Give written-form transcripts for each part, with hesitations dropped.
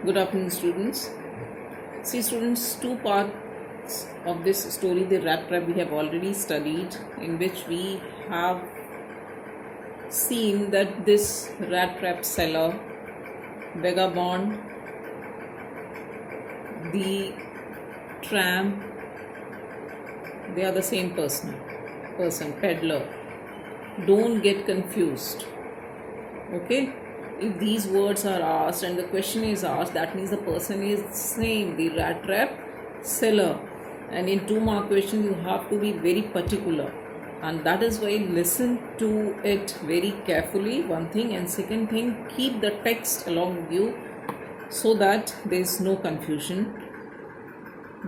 Good afternoon, students. See, students, two parts of this story, the rat trap, we have already studied, in which we have seen that this rat trap seller, vagabond, the tramp, they are the same person, peddler. Don't get confused. Okay? If these words are asked and the question is asked, that means the person is same, the rat trap seller. And in 2 mark question, you have to be very particular. And that is why listen to it very carefully, one thing. And second thing, keep the text along with you so that there is no confusion.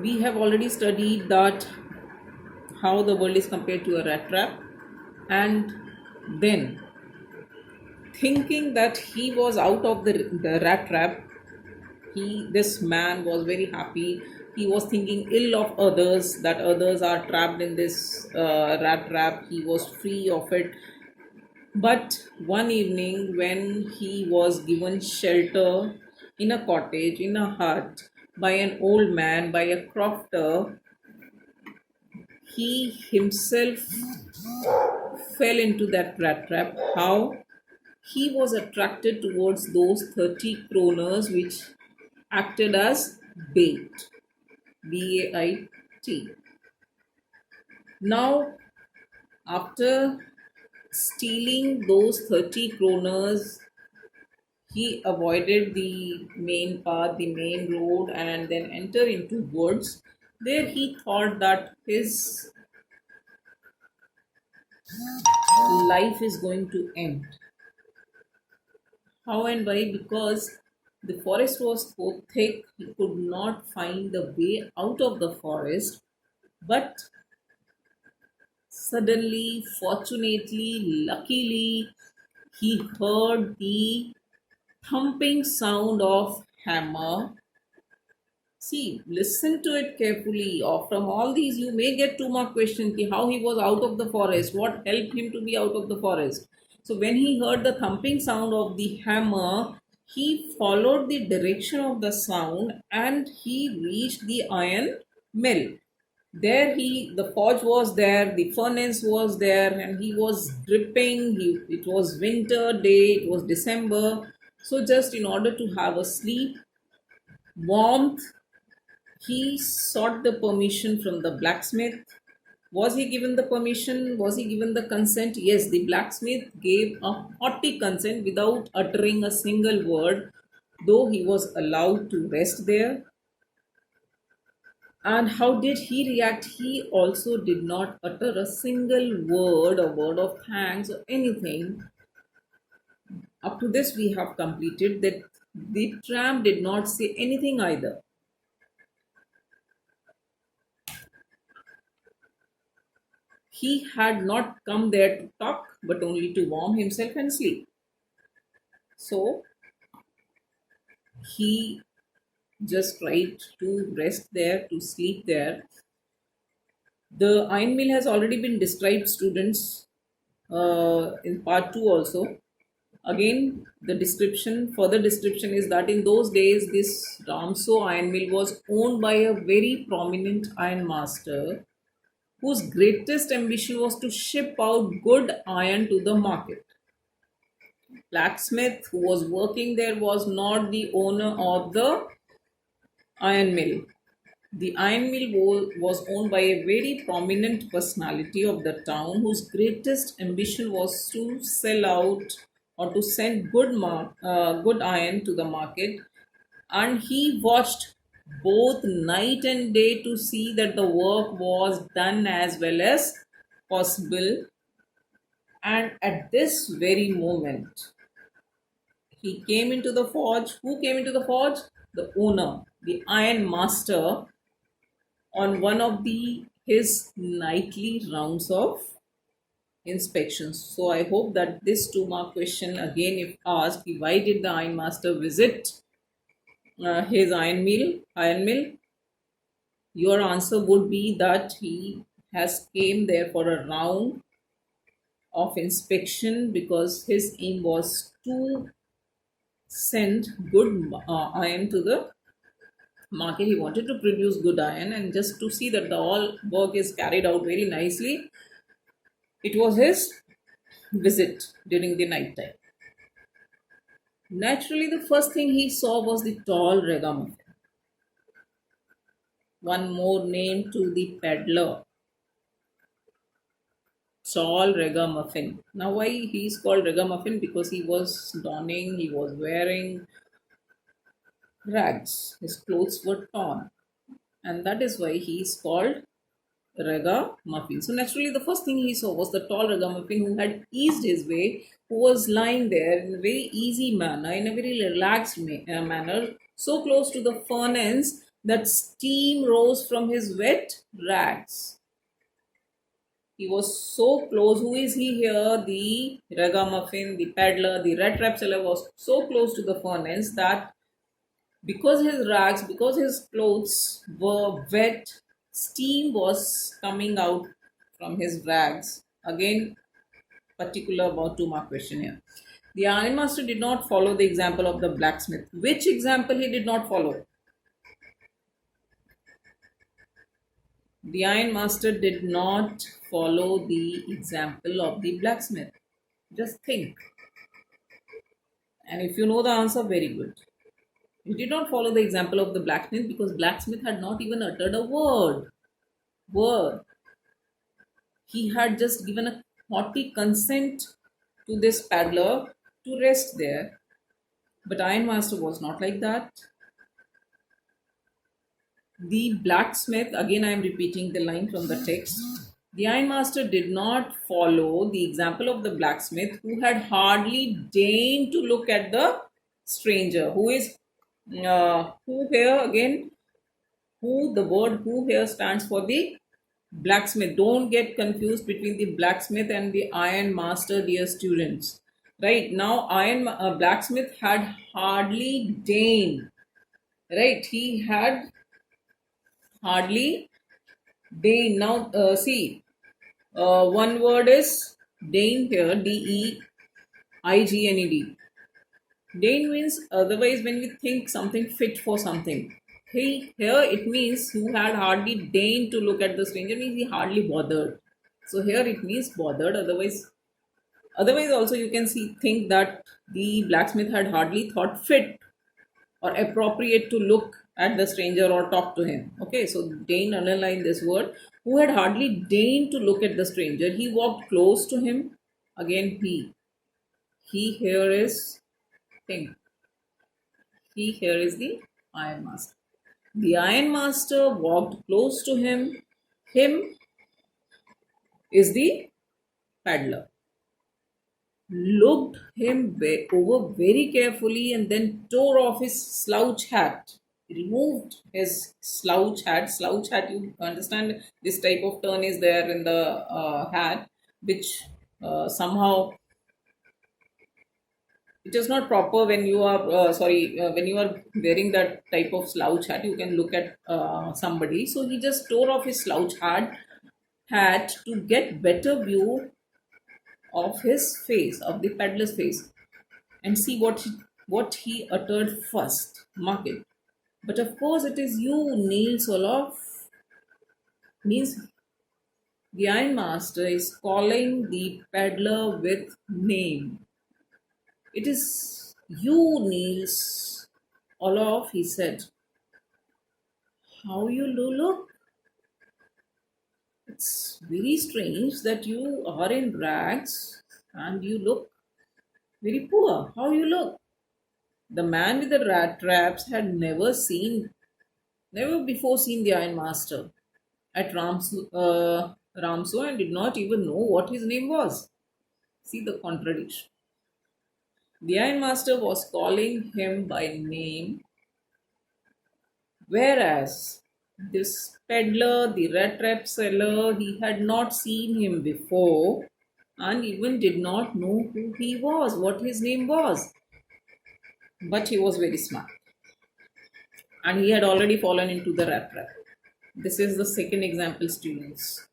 We have already studied that how the world is compared to a rat trap, and then thinking that he was out of the rat trap, this man was very happy. He was thinking ill of others, that others are trapped in this rat trap. He was free of it. But one evening, when he was given shelter in a cottage, in a hut, by an old man, by a crofter, he himself fell into that rat trap. How? He was attracted towards those 30 kroners which acted as bait. BAIT. Now, after stealing those 30 kroners, he avoided the main path, the main road, and then entered into woods. There he thought that his life is going to end. How and why? Because the forest was so thick, he could not find the way out of the forest. But suddenly, fortunately, luckily, he heard the thumping sound of hammer. See, listen to it carefully. Or from all these, you may get 2 mark question ki how he was out of the forest, what helped him to be out of the forest. So when he heard the thumping sound of the hammer, he followed the direction of the sound and he reached the iron mill. There the forge was there, the furnace was there, and he was dripping. It was winter day, it was December. So just in order to have a sleep, warmth, he sought the permission from the blacksmith. Was he given the permission? Was he given the consent? Yes, the blacksmith gave a hearty consent without uttering a single word, though he was allowed to rest there. And how did he react? He also did not utter a single word, a word of thanks or anything. Up to this, we have completed that the tramp did not say anything either. He had not come there to talk, but only to warm himself and sleep. So he just tried to rest there, to sleep there. The iron mill has already been described, students, in part 2 also. Again, the description, further description is that in those days, this Ramso iron mill was owned by a very prominent iron master whose greatest ambition was to ship out good iron to the market. Blacksmith who was working there was not the owner of the iron mill. The iron mill was owned by a very prominent personality of the town whose greatest ambition was to sell out or to send good iron to the market. And he watched both night and day to see that the work was done as well as possible. And at this very moment, he came into the forge. Who came into the forge? The owner, the iron master, on one of the his nightly rounds of inspections. So I hope that this 2 mark question again, if asked, why did the iron master visit his Iron mill, your answer would be that he has came there for a round of inspection because his aim was to send good iron to the market. He wanted to produce good iron, and just to see that the all work is carried out very nicely, it was his visit during the night time. Naturally, the first thing he saw was the tall ragamuffin, one more name to the peddler, tall ragamuffin. Now, why he's called ragamuffin? Because he was wearing rags. His clothes were torn, and that is why he is called ragamuffin. So naturally, the first thing he saw was the tall ragamuffin who had eased his way, who was lying there in a very easy manner, in a very relaxed manner, so close to the furnace that steam rose from his wet rags. He was so close. Who is he here? The ragamuffin, the peddler, the red trap seller was so close to the furnace that because his clothes were wet, steam was coming out from his rags. Again, particular about 2 mark question here. The ironmaster did not follow the example of the blacksmith. Which example he did not follow? The ironmaster did not follow the example of the blacksmith. Just think. And if you know the answer, very good. He did not follow the example of the blacksmith because blacksmith had not even uttered a word. He had just given a haughty consent to this paddler to rest there. But Ironmaster was not like that. The blacksmith, again I am repeating the line from the text. The ironmaster did not follow the example of the blacksmith who had hardly deigned to look at the stranger. Who here again? Who, the word who here stands for the blacksmith. Don't get confused between the blacksmith and the iron master, dear students. Right now, blacksmith had hardly deigned. Right, he had hardly deigned. Now, see, one word is deign here, Deigned. Deign means otherwise when we think something fit for something. Here it means who had hardly deigned to look at the stranger means he hardly bothered. So here it means bothered. Otherwise also you can think that the blacksmith had hardly thought fit or appropriate to look at the stranger or talk to him. Okay, so deign, underline this word. Who had hardly deigned to look at the stranger. He walked close to him. Again, he. He here is thing. He here is the iron master. The iron master walked close to him. Him is the paddler. Looked him over very carefully and then tore off his slouch hat. Removed his slouch hat. Slouch hat, you understand, this type of turn is there in the hat, which somehow it is not proper when you are when you are wearing that type of slouch hat. You can look at somebody. So he just tore off his slouch hat to get better view of his face, of the peddler's face, and see what he uttered first. Mark it. But of course, it is you, Neil Soloff. Means the ironmaster is calling the peddler with name. It is you, Niels Olof, he said. How you look? It's very strange that you are in rags and you look very poor. How you look? The man with the rat traps had never before seen the ironmaster at Ramso and did not even know what his name was. See the contradiction. The ironmaster was calling him by name, whereas this peddler, the red trap seller, he had not seen him before and even did not know who he was, what his name was. But he was very smart and he had already fallen into the rat trap. This is the second example, students.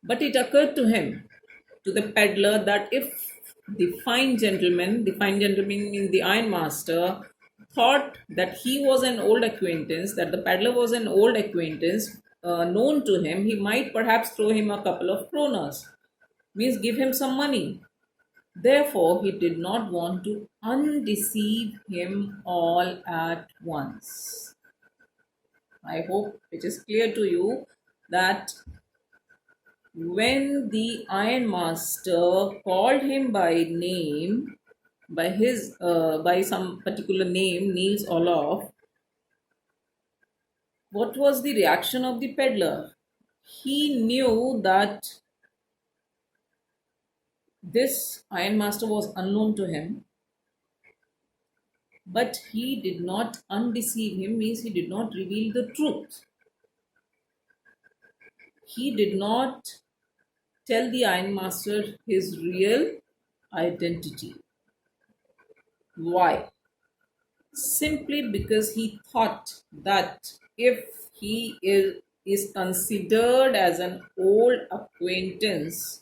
But it occurred to him, to the peddler, that if the fine gentleman means the ironmaster, thought that he was an old acquaintance, that the peddler was an old acquaintance known to him. He might perhaps throw him a couple of kronas, means give him some money. Therefore, he did not want to undeceive him all at once. I hope it is clear to you that when the ironmaster called him by name, by some particular name, Niels Olof, what was the reaction of the peddler? He knew that this ironmaster was unknown to him, but he did not undeceive him, means he did not reveal the truth. He did not tell the ironmaster his real identity. Why? Simply because he thought that if is considered as an old acquaintance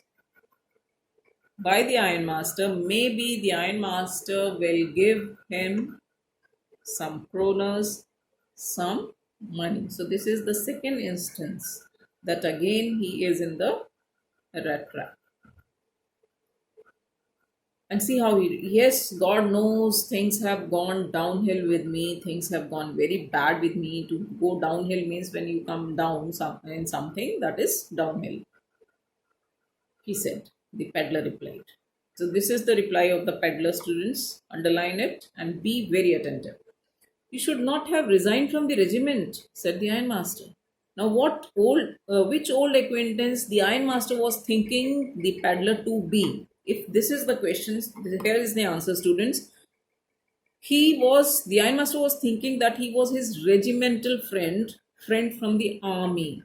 by the ironmaster, maybe the ironmaster will give him some kronas, some money. So this is the second instance that again he is in the rat trap. And see how yes, God knows things have gone downhill with me, things have gone very bad with me. To go downhill means when you come down in something that is downhill, he said. The peddler replied. So this is the reply of the peddler, students. Underline it and be very attentive. You should not have resigned from the regiment, said the ironmaster. Now, which old acquaintance the ironmaster was thinking the peddler to be? If this is the question, here is the answer, students. The ironmaster was thinking that he was his regimental friend from the army.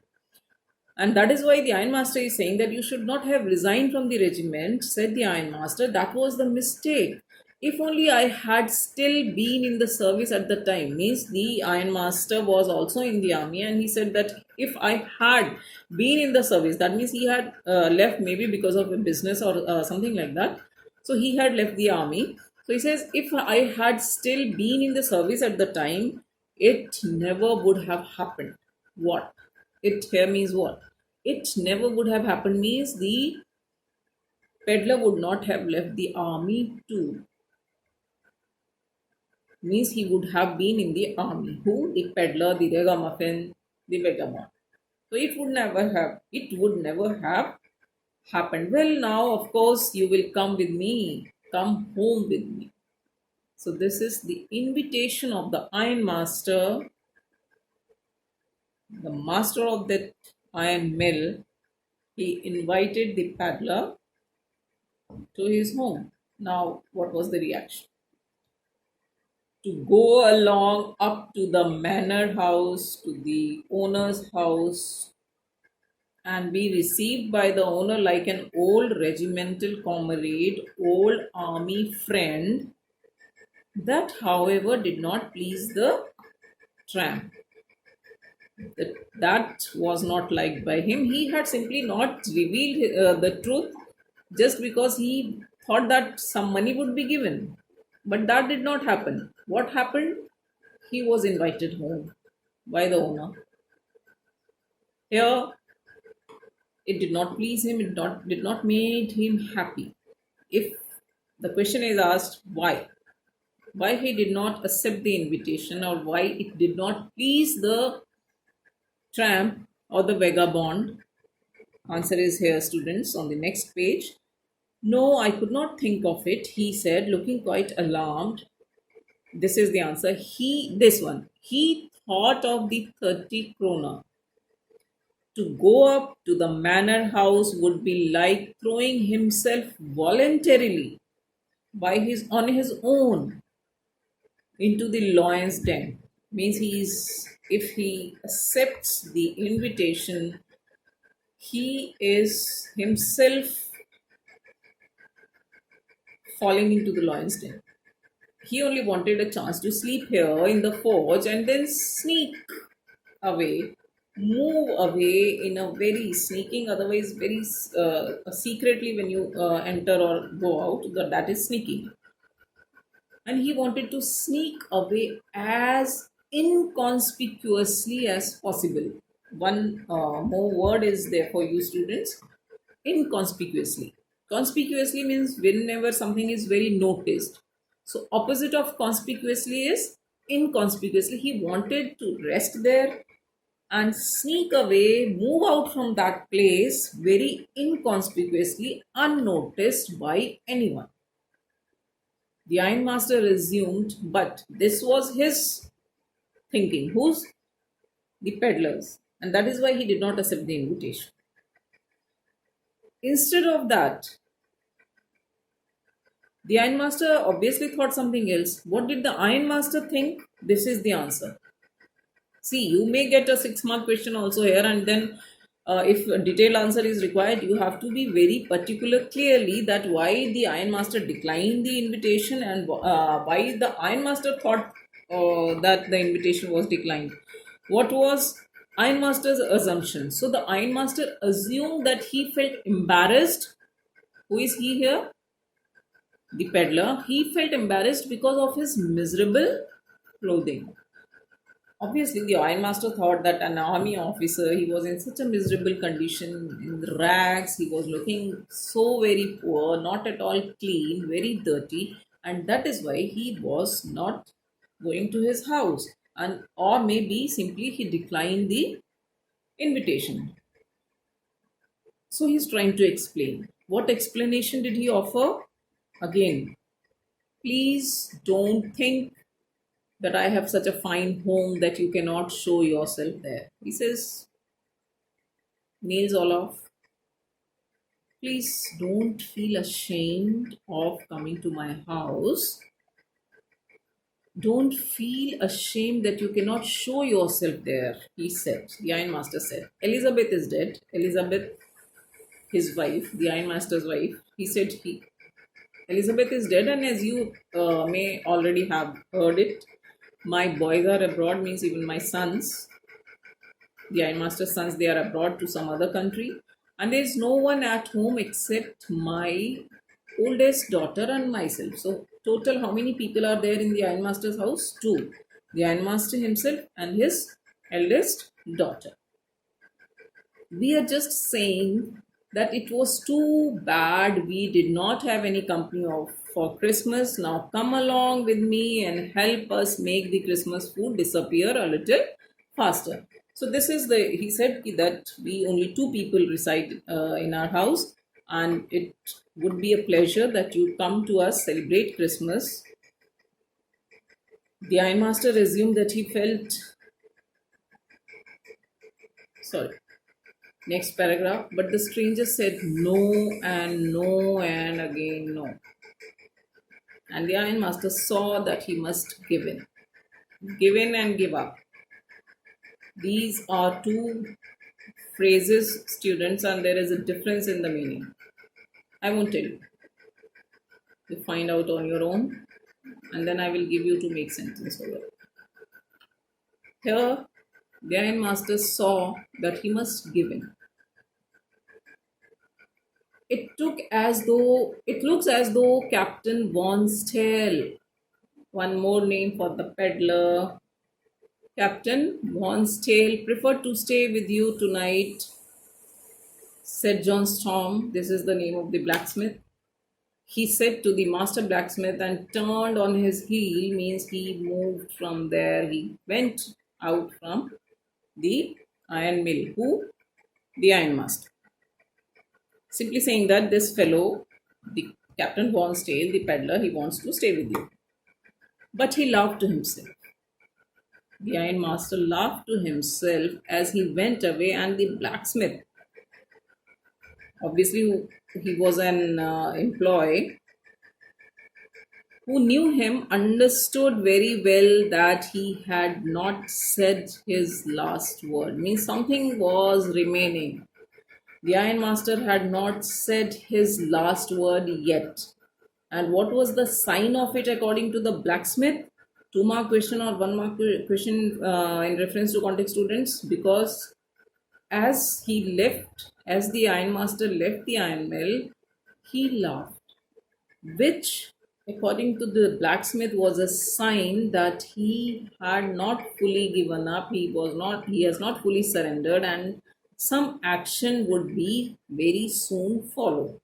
And that is why the ironmaster is saying that you should not have resigned from the regiment, said the ironmaster. That was the mistake. If only I had still been in the service at the time. Means the ironmaster was also in the army, and he said that if I had been in the service, that means he had left maybe because of a business or something like that. So he had left the army. So he says, if I had still been in the service at the time, it never would have happened. What? It here means what? It never would have happened means the peddler would not have left the army too. Means he would have been in the army. Who? The peddler, the ragamuffin, the vagabond. So it would never have happened. Well, now of course you will come with me. Come home with me. So this is the invitation of the ironmaster, the master of that iron mill. He invited the peddler to his home. Now, what was the reaction? To go along up to the manor house, to the owner's house, and be received by the owner like an old regimental comrade, old army friend. That, however, did not please the tramp. That was not liked by him. He had simply not revealed the truth just because he thought that some money would be given. But that did not happen. What happened? He was invited home by the owner. Here, it did not please him, did not made him happy. If the question is asked why he did not accept the invitation, or why it did not please the tramp or the vagabond, answer is here, students, on the next page. No, I could not think of it, he said, looking quite alarmed. This is the answer. He thought of the 30 krona. To go up to the manor house would be like throwing himself voluntarily on his own into the lion's den. Means if he accepts the invitation, he is himself falling into the lion's den. He only wanted a chance to sleep here in the forge and then sneak away move away in a very sneaking, otherwise very secretly when you enter or go out. That is sneaking. And he wanted to sneak away as inconspicuously as possible. One more word is there for you students: inconspicuously. Conspicuously means whenever something is very noticed. So opposite of conspicuously is inconspicuously. He wanted to rest there and sneak away, move out from that place very inconspicuously, unnoticed by anyone. The ironmaster resumed, but this was his thinking. Whose? The peddler's. And that is why he did not accept the invitation. Instead of that, the ironmaster obviously thought something else. What did the ironmaster think? This is the answer. See, you may get a 6 mark question also here, and then if a detailed answer is required, you have to be very particular clearly that why the ironmaster declined the invitation and why the ironmaster thought that the invitation was declined. What was ironmaster's assumption? So the ironmaster assumed that he felt embarrassed. Who is he here? The peddler. He felt embarrassed because of his miserable clothing. Obviously, the ironmaster thought that an army officer, he was in such a miserable condition, in the rags, he was looking so very poor, not at all clean, very dirty, and that is why he was not going to his house. And or maybe simply he declined the invitation. So he's trying to explain. What explanation did he offer? Again, please don't think that I have such a fine home that you cannot show yourself there. He says, Niels Olaf, please don't feel ashamed of coming to my house. Don't feel ashamed that you cannot show yourself there, he said. The ironmaster said. Elizabeth is dead. Elizabeth, his wife, the ironmaster's wife, he said, Elizabeth is dead, and as you may already have heard it, my boys are abroad, means even my sons, the ironmaster's sons, they are abroad to some other country, and there is no one at home except my oldest daughter and myself. So, total, how many people are there in the ironmaster's house? Two: the ironmaster himself and his eldest daughter. We are just saying that it was too bad we did not have any company of for Christmas. Now come along with me and help us make the Christmas food disappear a little faster. So this is the, he said that we only two people reside in our house, and it would be a pleasure that you come to us celebrate Christmas. The ironmaster assumed that he felt, sorry, next paragraph. But the stranger said no and no and again no. And the ironmaster saw that he must give in. Give in and give up. These are two phrases, students, and there is a difference in the meaning. I won't tell you. You find out on your own, and then I will give you to make sentence over it. Here, the ironmaster saw that he must give in. It looks as though Captain Von Stale, one more name for the peddler, Captain Von Stale preferred to stay with you tonight, said John Storm. This is the name of the blacksmith. He said to the master blacksmith and turned on his heel, means he moved from there. He went out from the iron mill. Who? The ironmaster. Simply saying that this fellow, the Captain Von Stale, the peddler, he wants to stay with you. But he laughed to himself. The ironmaster laughed to himself as he went away, and the blacksmith, obviously, he was an employee who knew him, understood very well that he had not said his last word. Means something was remaining. The ironmaster had not said his last word yet. And what was the sign of it according to the blacksmith? 2 mark question or 1 mark question in reference to context, students? Because As he left, as the ironmaster left the iron mill, he laughed, which, according to the blacksmith, was a sign that he had not fully given up. He has not fully surrendered, and some action would be very soon followed.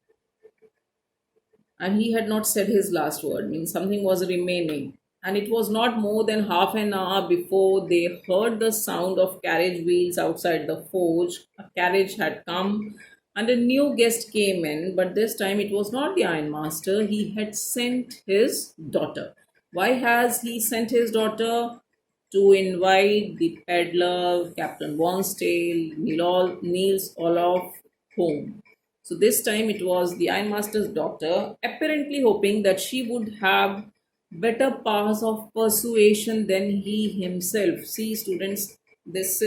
And he had not said his last word, means something was remaining. And it was not more than half an hour before they heard the sound of carriage wheels outside the forge. A carriage had come and a new guest came in, but this time it was not the ironmaster. He had sent his daughter. Why has he sent his daughter? To invite the peddler, Captain Wonsdale, Niels Olaf home. So this time it was the ironmaster's daughter, apparently hoping that she would have better powers of persuasion than he himself. See, students, this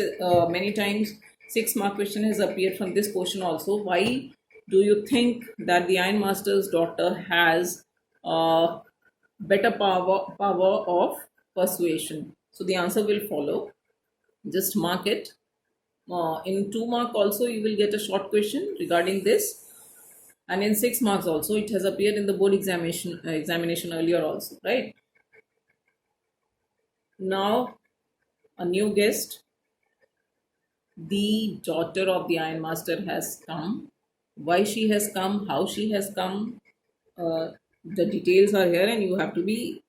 many times 6 mark question has appeared from this portion also. Why do you think that the ironmaster's daughter has better power of persuasion? So the answer will follow. Just mark it. In 2 mark also you will get a short question regarding this, and in 6 marks also it has appeared in the board examination earlier also, right? Now a new guest, the daughter of the ironmaster has come. Why she has come, how she has come, the details are here and you have to be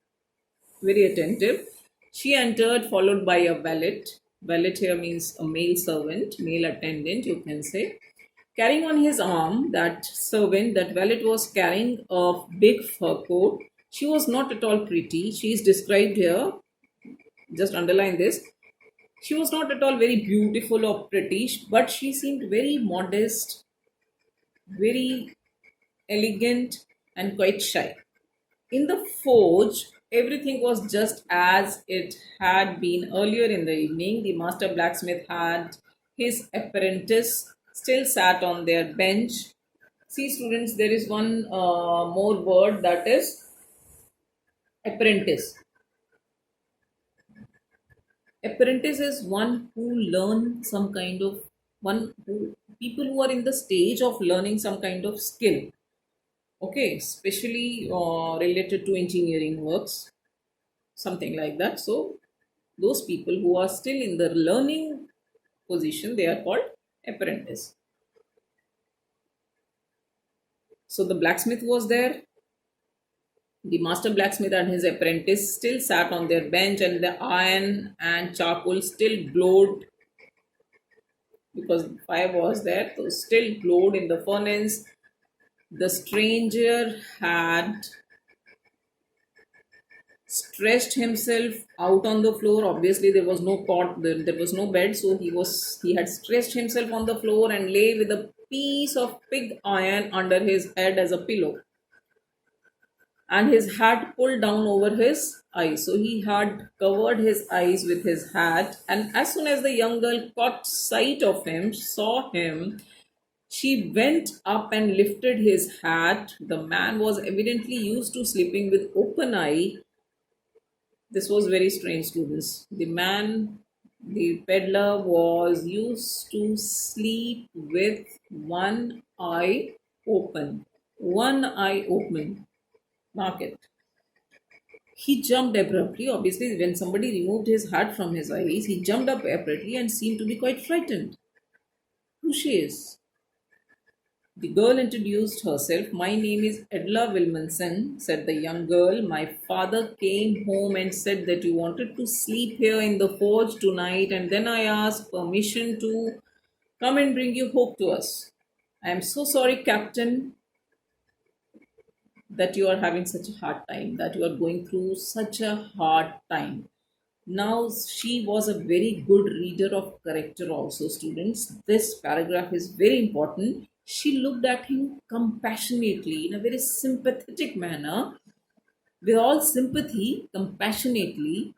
very attentive. She entered, followed by a valet. Valet here means a male servant, male attendant, you can say. Carrying on his arm, that servant, that valet was carrying a big fur coat. She was not at all pretty. She is described here. Just underline this. She was not at all very beautiful or pretty, but she seemed very modest, very elegant, and quite shy. In the forge, everything was just as it had been earlier in the evening. The master blacksmith had his apprentice still sat on their bench. See, students, there is one more word, that is apprentice. Apprentice is one who learn some kind of one who people who are in the stage of learning some kind of skill. Okay, especially related to engineering works, something like that. So those people who are still in the learning position, they are called apprentice. So the blacksmith was there. The master blacksmith and his apprentice still sat on their bench, and the iron and charcoal still glowed because fire was there. So still glowed in the furnace. The stranger had stretched himself out on the floor. Obviously there was no cot, there was no bed, so he had stretched himself on the floor and lay with a piece of pig iron under his head as a pillow, and his hat pulled down over his eyes. So he had covered his eyes with his hat, and as soon as the young girl caught sight of him, saw him, she went up and lifted his hat. The man was evidently used to sleeping with open eye. This was very strange, students. The man, the peddler, was used to sleep with one eye open. One eye open. Mark it. He jumped abruptly. Obviously, when somebody removed his hat from his eyes, he jumped up abruptly and seemed to be quite frightened. Who she is? The girl introduced herself. My name is Edla Wilmanson, said the young girl. My father came home and said that you wanted to sleep here in the forge tonight, and then I asked permission to come and bring you hope to us. I am so sorry, Captain, that you are having such a hard time, that you are going through such a hard time. Now, she was a very good reader of character, also, students. This paragraph is very important. She looked at him compassionately in a very sympathetic manner, with all sympathy, compassionately,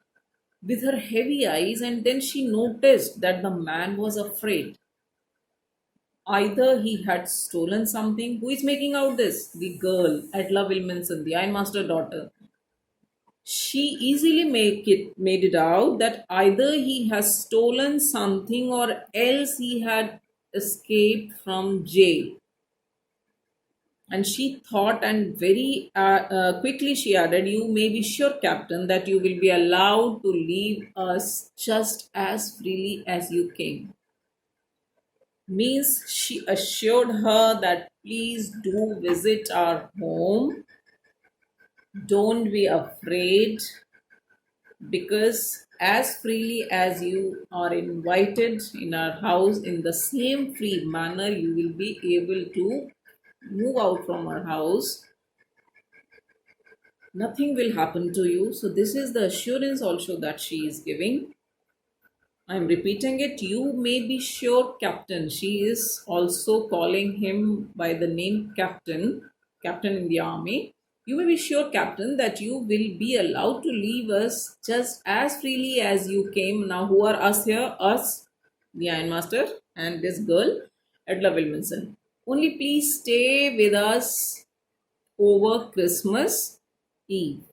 with her heavy eyes, and then she noticed that the man was afraid. Either he had stolen something. Who is making out this? The girl, Edla Wilmanson, the ironmaster daughter. She easily made it out that either he has stolen something or else he had escaped from jail. And she thought, and very quickly she added, "You may be sure, Captain, that you will be allowed to leave us just as freely as you came." Means she assured her that please do visit our home, don't be afraid, because as freely as you are invited in our house, in the same free manner you will be able to move out from our house. Nothing will happen to you. So this is the assurance also that she is giving. I'm repeating it. You may be sure, Captain. She is also calling him by the name Captain, Captain in the army. You may be sure, Captain, that you will be allowed to leave us just as freely as you came. Now, who are us here? Us, the Ironmaster, and this girl, Edla Wilkinson. Only please stay with us over Christmas Eve.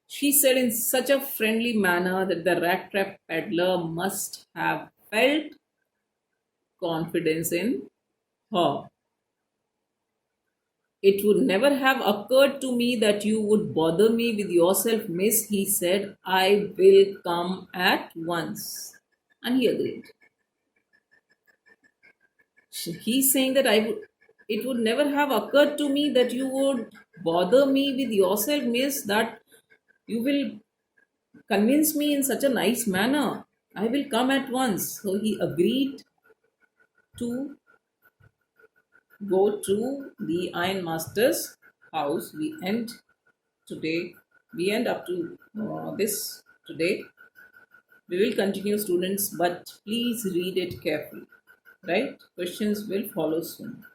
She said in such a friendly manner that the rat trap peddler must have felt confidence in her. "It would never have occurred to me that you would bother me with yourself, miss," he said. "I will come at once." And he agreed. He's saying that it would never have occurred to me that you would bother me with yourself, miss, that you will convince me in such a nice manner. I will come at once. So he agreed to go to the Ironmaster's house. Today. We end up to this today. We will continue, students, but please read it carefully. Right? Questions will follow soon.